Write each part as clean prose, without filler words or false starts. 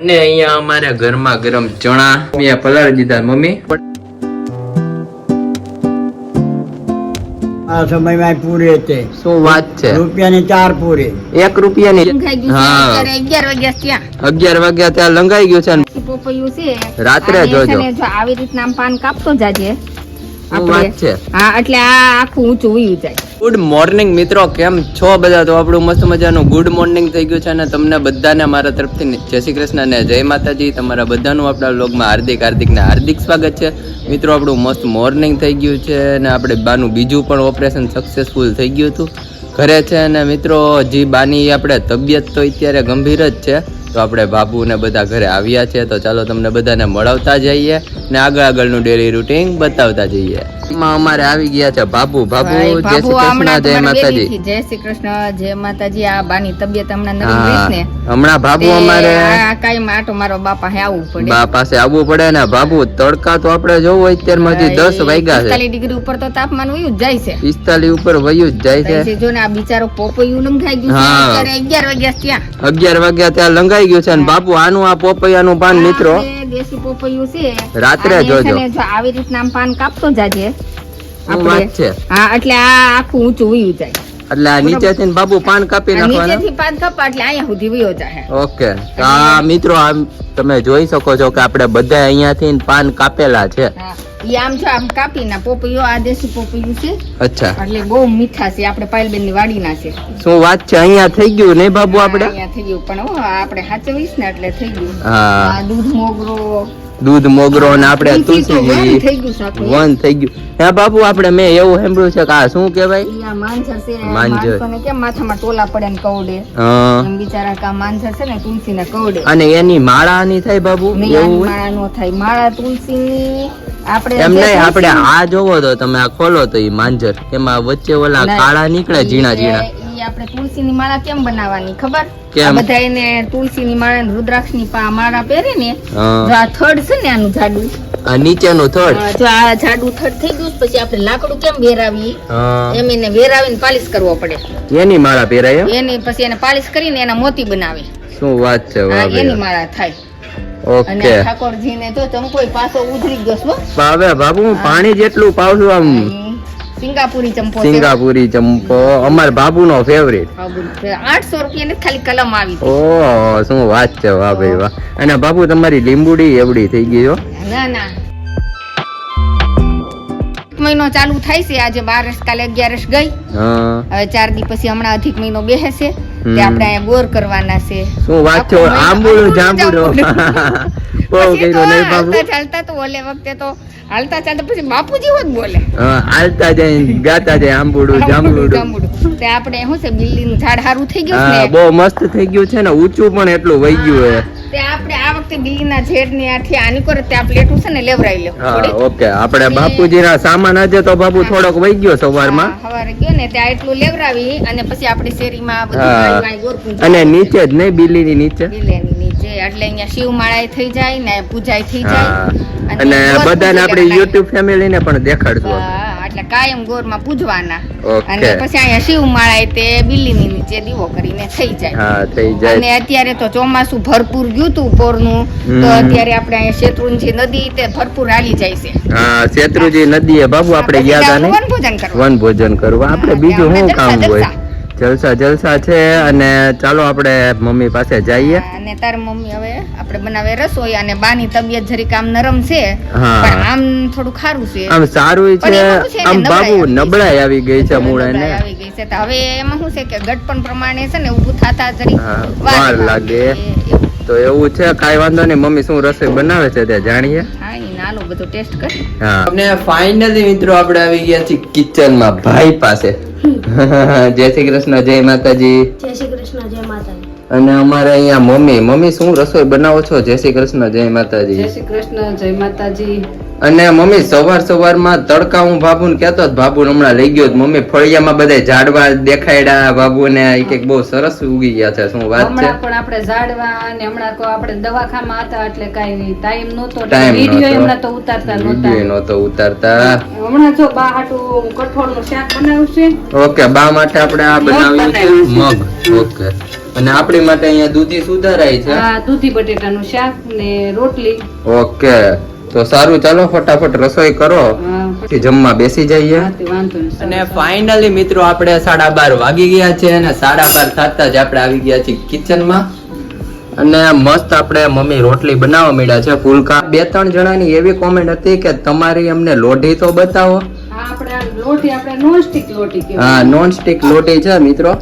અને અહીંયા અમારે ઘરમાં ગરમ ચણા અહીંયા પલાળી દીધા મમ્મી. આ સમયમાં પૂરે છે. શું વાત છે? રૂપિયાની 4 પૂરી. 1 રૂપિયાની. હા 11 વાગ્યા ત્યાં 11 વાગ્યા ત્યાં લંગાઈ ગયું છે. પોપૈયું છે રાત્રે જોજો. જો આવી રીતના આમ પાન કાપતો જાજે. શું વાત છે? હા એટલે આ આખું ઊંચું વયું જાય. ગુડ મોર્નિંગ મિત્રો, કેમ છો બધા? તો આપણું મસ્ત મજાનું ગુડ મોર્નિંગ થઈ ગયું છે અને તમને બધાને મારા તરફથી જય શ્રી કૃષ્ણ અને જય માતાજી. તમારા બધાનું આપણા વ્લોગમાં હાર્દિક સ્વાગત છે મિત્રો. આપણું મસ્ત મોર્નિંગ થઈ ગયું છે અને આપણે બાનું બીજું પણ ઓપરેશન સક્સેસફુલ થઈ ગયું હતું ઘરે છે. અને મિત્રો હજી બાની આપણે તબિયત તો અત્યારે ગંભીર જ છે, તો આપણે બાબુ ને બધા ઘરે આવ્યા છે. તો ચાલો તમને બધાને મળાવતા જઈએ ને આગળનું ડેલી રૂટીન બતાવતા જઈએ. એમાં અમારે આવી ગયા છે બાબુ. જય શ્રી કૃષ્ણ, જય માતાજી. જય શ્રી કૃષ્ણ, જય માતાજી. આ બાની તબિયત હમણાં નરમ રહેશે ને, હમણાં બાબુ અમારે કાઈ માટો મારો બાપા હે આવવું પડે. બા પાસે આવવું પડે ને. બાબુ તડકા તો આપણે જોવો અત્યારમાં હજી 10 વાગ્યા છે. 45 ડિગ્રી ઉપર તો તાપમાન વયું જ જાય છે. 45 ઉપર વયું જ જાય છે. જો ને આ બિચારો પોપૈયું લંઘાઈ ગયું છે. અત્યારે 11 વાગ્યા ત્યાં 11 વાગ્યા ત્યાં લંગાઈ ગયું છે. અને બાપુ આનું આ પોપૈયાનું પાન મિત્રો દેશી પોપૈયું છે. રાત્રે જોજો. જો આવી રીતના આમ પાન કાપતો જાજે. શું વાત છે? હા એટલે આ આખું ઊંચું વયું જાય. એટલે આ નીચેથી બાબુ પાન કાપી નાખવાના. નીચેથી પાન કપા એટલે અહીંયા સુધી વયો જાય. ઓકે, તો આ મિત્રો આમ તમે જોઈ શકો છો કે આપણે બધા અહીંયાથી પાન કાપેલા છે. ઈ આમ જો આમ કાપી ના પોપૈયો આ દેશી પોપૈયું છે. અચ્છા, એટલે બહુ મીઠા છે. આપણે પાયલબેન ની વાડી ના છે. શું વાત છે? અહીંયા થઈ ગયું નહીં બાબુ? આપણે અહીંયા થઈ ગયું પણ આપણે સાચવીશ ને એટલે થઈ ગયું. હા, દૂધ મોગરો ને આપણે તુલસી થઈ ગયું સાચું. વન થઈ ગયું. હે બાબુ, આપણે મેં એવું સાંભળ્યું છે કે આ શું કહેવાય? ઈ આ માંજર છે. માંજર. માણસોને કેમ માથામાં ટોલા પડે ને કવડે, હા, એમ બિચારા કા માંજર છે ને તુલસી ને કવડે. અને એની માળા ની થાય બાબુ? નહીં, એવું આની હોય? માળા નો થાય. માળા તુલસી ની આપણે એમ જે નહીં, આપણે તુલસી- આ જોવો તો તમે આ ખોલો તો ઈ માંજર, એમાં વચ્ચે ઓલા નહીં, કાળા નીકળે ઝીણા ઝીણા. ઈ આપણે તુલસી ની માળા કેમ બનાવવાની ખબર? કેમ? આ બધા એને તુલસી ની માળા ને રુદ્રાક્ષ ની માળા પહેરે ને, હા. જો આ થડ છે ને આનું જાડું, આ નીચેનું થડ. જો આ જાડું થડ થઈ ગયું પછી આપણે લાકડું કેમ વેરાવી હા, એમ એને વેરાવીને પાલિશ કરવો પડે. એની માળા પહેરાય એમ? એની પછી એને પાલિશ કરીને એના મોતી બનાવે. શું વાત છે? વાહ એની ભાઈ. માળા થાય. અને ઓકે, ઠાકોરજી ને તો ચંપોય પાછો ઉધરી ગયો છો. હવે બાબુ હું પાણી જેટલું પાવશું આમ. સિંગાપુરી ચંપો છે. સિંગાપુરી ચંપો અમાર બાબુ નો ફેવરેટ. 800 રૂપિયા ની ખાલી કલમ આવી હતી. ઓહ, શું વાત છે! વાહ ભાઈ વાહ. અને બાબુ તમારી લીંબુડી એવડી થઈ ગઈ હો. ના મહિનો ચાલુ થાય છે. આજે 12 કાલે 11 ગઈ. હા, હવે 4 દી પછી હમણાં અધિક મહિનો બેસે છે તે આપણે અહીંયા ગોર કરવાના છે. શું વાત છે! આંબુડું જાંબુડો બહુ કર્યો નહીં બાબુ? ચાલતા તો ઓલે વખતે તો હાલતા ચાલતા પછી બાપુજી હોત બોલે. હા, હાલતા જાય ગાતા જાય આંબુડું જાંબુડું. તે આપણે શું છે બિલ્ડીનું ઝાડ હારું થઈ ગયું છે હા, ને, બહુ મસ્ત થઈ ગયું છે ને, ઊંચું પણ એટલું વહી ગયું છે. તે આપણે આ વખતે બિલ્ડીના ઝેડની આથી આની કરે તે આ પ્લેટું છે ને લેવરાઈ લે. હા, ઓકે. આપણે બાપુજીના સામાન આજે તો બાબુ થોડોક વહી ગયો સવારમાં. સવારે ગયો ને ત્યાં એટલું લેવરાવી અને પછી આપણે શેરીમાં બધું હા. ગાય ગોર પૂજા અને નીચે જ નહીં, બિલ્લીની નીચે. બિલ્ડીની નીચે એટલે અહીંયા શિવ માળાએ થઈ જાય ને પૂજાય થઈ હા, જાય. અને ગોર બધાને પૂજી આપણે લેવાના. યુટ્યુબ ફેમિલીને પણ દેખાડશું. હા, એટલે કાયમ ગોરમાં પૂજવાના. ઓકે. અને પછી અહીંયા શિવ માળાએ તે બિલ્લીની નીચે દીવો કરીને થઈ જાય. હા, થઈ અને જાય. અત્યારે તો ચોમાસું ભરપૂર ગયું તું પોરનું, તો અત્યારે આપણે અહીંયા શેત્રુંજી નદી તે ભરપૂર હાલી જાય છે. હા, શેત્રુજી નદીએ બાબુ આપણે પછી ગયા જવાનું હતા વનભોજન કરવા. વન ભોજન કરવા. આપણે હા, બીજું ત્યાં શું આપણે કામ હોય? જલસા. જલસા છે. અને ચાલો આપણે મમ્મી પાસે જઈએ. અને તારી મમ્મી હવે આપણે બનાવે રસોઈ અને બાની તબિયત જરીક આમ નરમ છે હા. પણ આમ થોડું ખારું છે. આમ સારું પણ છે. એમાં શું છે, આમ એને બાબુ નબળાઈ આવી ગઈ છે મૂળાને. નબળાઈ આવી ગઈ છે. તો હવે એમાં શું છે કે ગટપણ પ્રમાણે છે ને ઊભું થાતા જરીક હા, વાર વાર લાગે. એવું. તો એવું છે, કાંઈ વાંધો નહીં. મમ્મી શું રસોઈ બનાવે છે તે જાણીએ. હા, ઈ નાનું બધું ટેસ્ટ કર. હા, અને ફાઇનલી મિત્રો આપણે આવી ગયા છીએ કિચનમાં ભાઈ પાસે. જય શ્રી કૃષ્ણ, જય માતાજી. જય શ્રી કૃષ્ણ, જય માતાજી. અને અમારે અહીંયા મમ્મી શું રસોઈ બનાવો છો? જય શ્રી કૃષ્ણ, જય માતાજી. જય શ્રી કૃષ્ણ, જય માતાજી. અને મમ્મી સવારમાં તડકા હું બાબુને કહેતો જ, બાબુ હમણાં લઈ ગયો મમ્મી ફળિયામાં બધા ઝાડવા દેખાડ્યા બાબુને એક બહુ સરસ ઉગી ગયા છે. શું વાત છે? હમણાં પણ આપણે ઝાડવા અને હમણાં તો આપણે દવાખામાં હતા એટલે કાઈ ટાઈમ નહોતો, Time વિડિયો નહોતો. હમણાં તો ઉતારતા વિડીયો નહોતા. નહોતો ઉતારતા. હમણાં જો બા હાટું કઠોળનું શાક બનાવ્યું છે. ઓકે, બા માટે આપણે આ બનાવ્યું છે બનાવ્યું મગ. ઓકે, અને આપણી માટે અહીંયા દૂધી સુધારાઈ છે. હા, દૂધી બટેટાનું શાક ને રોટલી. ઓકે, તો સારું, ચાલો ફટાફટ રસોઈ કરો, હા, પછી જમવા બેસી જઈએ. હા, તે વાંધો નહીં. અને ફાઇનલી મિત્રો આપણે 12:30 વાગી ગયા છે અને 12:30 થતા જ આપણે આવી ગયા છીએ કિચનમાં. અને મસ્ત આપણે મમ્મી રોટલી બનાવવા માંડ્યા છે ફૂલકા. 2-3 જણાની એવી કોમેન્ટ હતી કે તમારી અમને લોઢી તો બતાવો. હા, આપણે આ લોટી આપણે નોનસ્ટિક લોટી કહેવાય. હા, નોન સ્ટિક લોટી છે મિત્રો,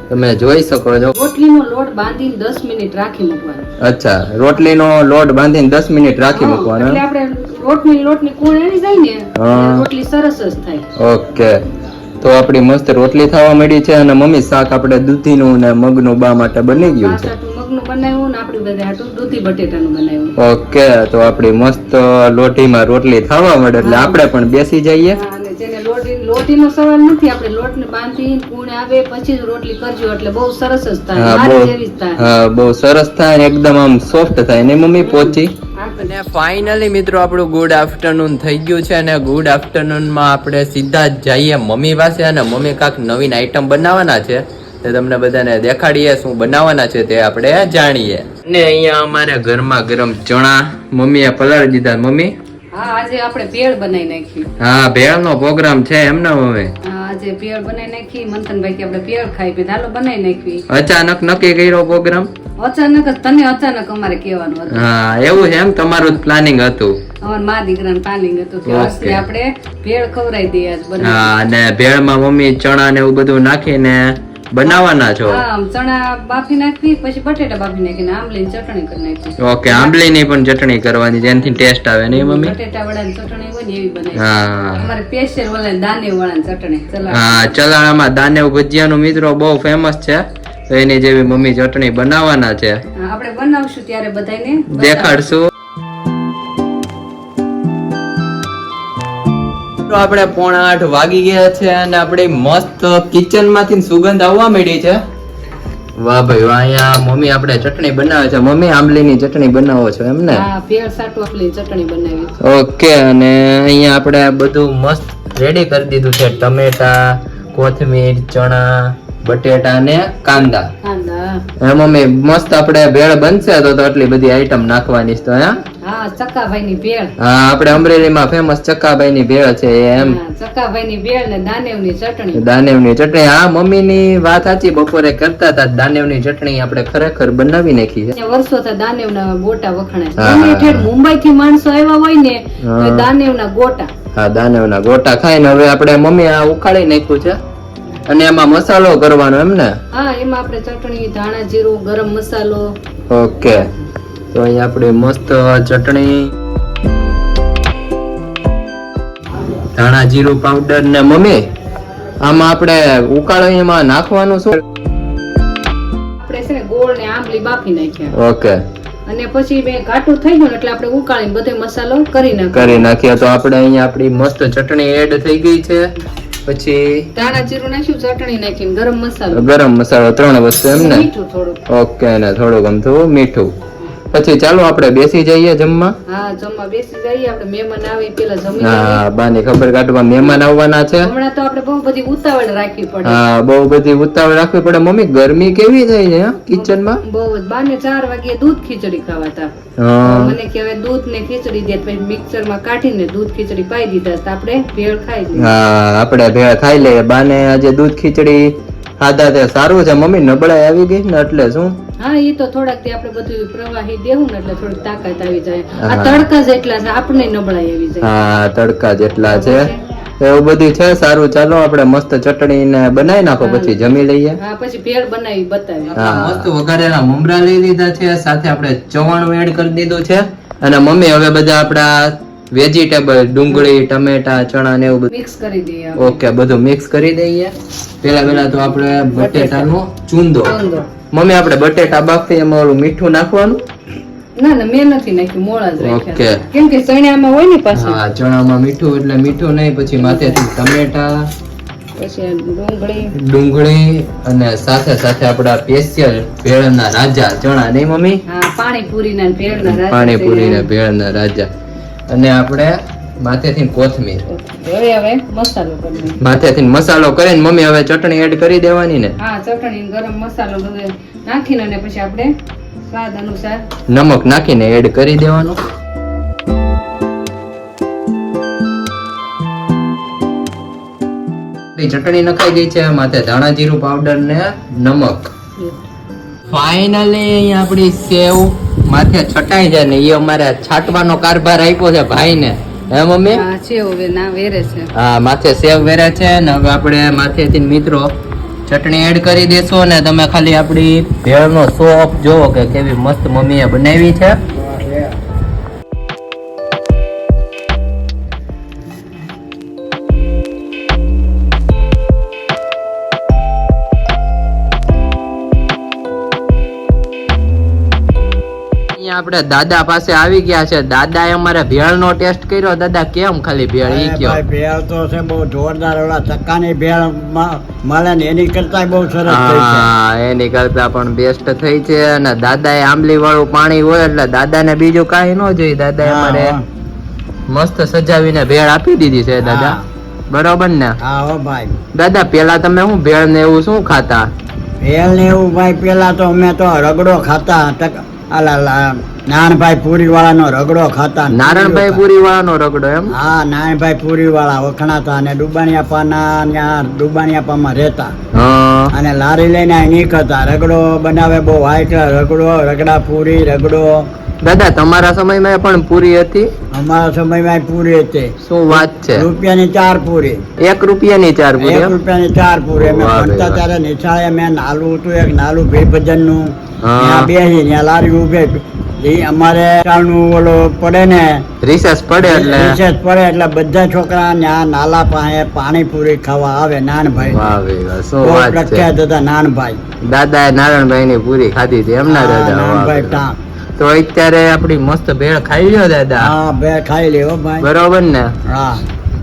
તમે જોઈ શકો છો. રોટલીનો લોટ બાંધીને 10 મિનિટ રાખી મૂકવાનો. અચ્છા, રોટલીનો લોટ બાંધીને 10 મિનિટ રાખી હા, મૂકવાનો. એટલે આપણે લોટની કૂણ એની જાય ને હા. એટલે રોટલી સરસ જ થાય. ઓકે, તો આપણી મસ્ત રોટલી થવા મળી છે. અને મમ્મી શાક આપણે દૂધીનું ને મગનું બા માટે બની ગયું છે. પાછળ મગનું બનાવ્યું ને આપણી બધા હાટું દૂધી બટેટાનું બનાવ્યું. ઓકે, તો આપણી મસ્ત લોટીમાં રોટલી થવા મળે એટલે આપણે પણ બેસી જઈએ. હા, અને જેને લોટીનો સવાલ નથી, આપણે લોટને બાંધીને કૂણ આવે પછી જ રોટલી કરજો એટલે બહુ સરસ જ થાય, હા, મારી બહુ જેવી જ થાય. હા, બહુ સરસ થાય ને એકદમ આમ સોફ્ટ થાય ને મમ્મી પોચી. આપણે અને ફાઇનલી મિત્રો આપણું ગુડ આફ્ટરનૂન થઈ ગયું છે. અને ગુડ આફ્ટરનૂનમાં આપણે સીધા જ જઈએ મમ્મી પાસે અને મમ્મી કાંક નવીન આઈટમ બનાવવાના છે તે તમને બધાને દેખાડીએ. શું બનાવવાના છે તે આપણે જાણીએ. અને અહીંયા અમારે ગરમા ગરમ ચણા મમ્મીએ પલાળી દીધા. મમ્મી, હા, આજે આપણે ભેળ બનાવી નાખી. હા, ભેળનો પ્રોગ્રામ છે એમને મમ્મી? હા, આજે ભેળ બનાવી નાખી. મંથનભાઈ કે આપણે ભેળ ખાઈ પી, હાલો બનાવી નાખી. અચાનક નક્કી કર્યો પ્રોગ્રામ? અચાનક જ, તને અચાનક અમારે કહેવાનું હતું. હા, એવું છે એમ? તમારું પ્લાનિંગ હતું? અમારા મા દીકરાનું પ્લાનિંગ હતું કે Okay. આજથી આપણે ભેળ ખવડાવી દઈએ આજ બનાવી. હા, અને ભેળમાં મમ્મી ચણા ને એવું બધું નાખીને બનાવવાના છો? હા, ચણા બાફી નાખવી, પછી બટેટા બાફી નાખીને આંબલીની ચટણી કરી નાખી. ઓકે, આંબલીની પણ ચટણી કરવાની જેનાથી ટેસ્ટ આવે નહીં મમ્મી? બટેટા વડાની ચટણી હોય ને એવી બનાવી. હા અમારે સ્પેશિયલ વડા દાને વડાની ચટણી ચલા. હા, ચલાણામાં દાનેવ ભજીયાનું મિત્રો બહુ ફેમસ છે, તો એની જેવી મમ્મી ચટણી બનાવવાના છે. આપણે બનાવશું ત્યારે બધાને દેખાડશું. તો આપણે 7:45 વાગી ગયા છે અને આપણે મસ્ત કિચન માંથી સુગંધ આવવા માંડી છે. વાહ ભાઈ વાહ, અહીંયા મમ્મી આપણે ચટણી બનાવે છે. મમ્મી આંબલીની ચટણી બનાવો છો એમ ને? હા, ભેળ સાટુ આંબલીની ચટણી બનાવી. ઓકે, અને અહીંયા આપણે બધું મસ્ત રેડી કરી દીધું છે. ટમેટા, કોથમીર, ચણા, બટેટા ને કાંદા. કાંદા. હે મમ્મી, મસ્ત આપણે ભેળ બનશે તો આટલી બધી આઈટમ નાખવાની છે તો હે? હા, ચકાભાઈની ભેળ. હા, આપણે અમરેલીમાં ફેમસ ચકાભાઈની ભેળ છે એમ. હા, ચકાભાઈની ભેળ ને દાનેવની ચટણી. દાનેવની ચટણી. હા, મમ્મીની વાત સાચી, બપોરે કરતા હતા દાનેવની ચટણી આપણે ખરેખર બનાવી નાખી છે. અહીંયા વર્ષોથી દાનેવના ગોટા વખણાય છે. હા. ગમે ઠેઠ મુંબઈથી માણસો આવ્યા હોય ને તો હા. દાનેવના ગોટા. હા, દાનેવના ગોટા ખાઈને હવે આપણે મમ્મી આ ઉકાળી નાખ્યું છે અને એમાં મસાલો કરવાનો એમ ને? હા, એમાં આપણે ચટણી, ધાણા જીરું, ગરમ મસાલો. ઓકે, તો અહીંયા આપણે મસ્ત ચટણી, ધાણા જીરું પાવડર ને મમ્મી આમાં આપણે ઉકાળીમાં નાખવાનું શું? આપણે છે ને ગોળ ને આંબલી બાફી નાખ્યા ઓકે, અને પછી બે ઘાટું થઈ ગયું ને એટલે આપણે ઉકાળીને બધો મસાલો કરી નાખ્યો. કરી નાખીએ. તો આપણે અહીંયા આપણી મસ્ત ચટણી એડ થઈ ગઈ છે. પછી ધાણા જીરું નાખ્યું, ચટણી નાખીને ગરમ મસાલો, ગરમ મસાલો, 3 વસ્તુ એમ ને? મીઠું થોડું. ઓકે, ને થોડુંક અમથું મીઠું. પછી ચાલો આપણે બેસી જઈએ જમવા. હા, જમવા બેસી જઈએ. આપણે મહેમાન આવે ઈ પેલા જમી લઈએ. હા, બાની ખબર કાઢવા મહેમાન આવવાના છે. હમણાં તો આપણે બહુ બધી ઉતાવળ રાખવી પડે. હા, બહુ બધી ઉતાવળ રાખવી પડે. મમ્મી, ગરમી કેવી થઈ છે કિચન માં? બહુ જ. 4 વાગે દૂધ ખીચડી ખાવાતા. હા, મને કે હવે દૂધ ને ખીચડી દે, પછી મિક્સર માં કાઢીને દૂધ ખીચડી પાઈ દીધા તો આપણે ભેળ ખાઈ લીધી. હા, આપણે ભેળ ખાઈ લઈએ. બાને આજે દૂધ ખીચડી ખાધા તે સારું છે. મમ્મી, નબળાઈ આવી ગઈ ને એટલે શું? હા, એ તો થોડાક થી આપણે બધું પ્રવાહી દેવું ને એટલે થોડીક તાકાત આવી જાય. આ હા. તડકા જેટલા છે, આપણે નબળાઈ આવી જાય. હા, તડકા જેટલા છે એવું બધું છે. સારું, ચાલો આપણે મસ્ત ચટણી ને બનાવી નાખો, પછી જમી લઈએ. હા, પછી ભેળ બનાવી બતાવી. હા, મસ્ત વઘારેલા મમરા લઈ લીધા છે, સાથે આપણે ચવાણું એડ કરી દીધું છે. અને મમ્મી હવે બધા આપણા વેજીટેબલ, ડુંગળી, ટમેટા, ચણા ને એવું બધું મિક્સ કરી દઈએ આપણે. ઓકે, બધું મિક્સ કરી દઈએ. પેલા તો આપણે બટેટાનો ચૂંદો. ચૂંદો. મમ્મી, આપણે બટેટા બાફી એમાં ઓલું મીઠું નાખવાનું? ના ના મેં નથી નાખ્યું, મોળા જ ઓકે. રાખ્યા કેમ કે ચણામાં હોય ને પાછું. હા, ચણામાં મીઠું એટલે મીઠું નહીં, પછી માથેથી ટમેટા, પછી ડુંગળી, ડુંગળી અને સાથે સાથે આપણા સ્પેશિયલ ભેળના રાજા ચણા, નહીં મમ્મી? હા પાણીપુરીના ને ભેળના રાજા પાણીપુરી ને છે. ભેળના રાજા. અને આપણે માથેથી કોથમીર, હવે મસાલો કરી માથેથી મસાલો કરીને મમ્મી હવે ચટણી એડ કરી દેવાની ને, હા ચટણી ગરમ મસાલો બધો નાખીને અને પછી આપણે સ્વાદ અનુસાર નમક નાખીને એડ કરી દેવાનું. ચટણી નખાઈ ગઈ છે, માથે ધાણા જીરું પાવડર ને નમક. ફાઇનલી અહીંયા આપણી સેવ માથે છટાઈ જાય ને એ અમારે છાંટવાનો કારભાર આપ્યો છે ભાઈને, હે મમ્મી? હા છે હવે ના વેરે છે. હા, માથે સેવ વેરે છે ને હવે આપણે માથેથી મિત્રો ચટણી એડ કરી દેશું ને તમે ખાલી આપણી ભેળનો સોપ જોવો કે કેવી મસ્ત મમ્મીએ બનાવી છે. આપણે દાદા પાસે આવી ગયા છે. દાદાએ અમારે ભેળનો ટેસ્ટ કર્યો. દાદા કેમ ખાલી ભેળ ઈ કયો? ભાઈ ભેળ તો છે બહુ જોરદાર, ઓલા ચક્કાની ભેળ મળે ને એની કરતા બહુ સરસ થઈ છે. હા, એની કરતા પણ બેસ્ટ થઈ છે. અને દાદાએ આંબલી વાળું પાણી હોય એટલે દાદાને બીજું કાંઈ ન જોઈએ. દાદાએ અમારે હા, મસ્ત સજાવીને ભેળ આપી દીધી છે દાદા, બરોબર ને? હા હો ભાઈ. દાદા પેલા તમે શું ભેળ ને એવું શું ખાતા? ભેળ ને એવું ભાઈ પેલા તો અમે તો રગડો ખાતા, નાનભાઈ પૂરી વાળાનો રગડો ખાતા. નારણભાઈ પુરી વાળાનો રગડો એમ? હા, નાનભાઈ પૂરી વાળા વખણાતા અને ડુબાણિયાપાના ત્યાં ડુબાણિયાપામાં રહેતા હા. અને લારી લઈને અહીં નીકળતા. રગડો બનાવે બહુ હાઈ રગડો, રગડા પૂરી, રગડો. દાદા તમારા સમયમાં પણ પૂરી હતી? અમારા સમયમાં પૂરી હતી. શું વાત છે? રૂપિયાની 4 પૂરી. 1 રૂપિયાની 4 પૂરી 1 એમ? રૂપિયાની 4 પૂરી. અમે વાહ ભણતા ભાઈ ત્યારે નિશાળે મેં નાલું હતું, એક નાલું ભીભજન નું. હા. ત્યાં બેસી ત્યાં લારી ઉભે. એ અમારે ચાલનું ઓલો પડે ને, રિસેસ પડે એટલે રિસેસ પડે એટલે બધા છોકરા ત્યાં નાલા પાસે પાણીપુરી ખાવા આવે. નાનભાઈ વાહ ભાઈ વાહ, શું બહુ વાત છે. પ્રખ્યાત હતા નાનભાઈ. દાદાએ નારાયણભાઈ ની પૂરી ખાધી હતી એમના હા, દાદા? વાહ નાનભાઈ ભાઈ વાહ. ટાંક. તો અત્યારે આપણી મસ્ત ભેળ ખાઈ લ્યો દાદા, હા, બે ખાઈ લેવો ભાઈ. બરોબર ને? હા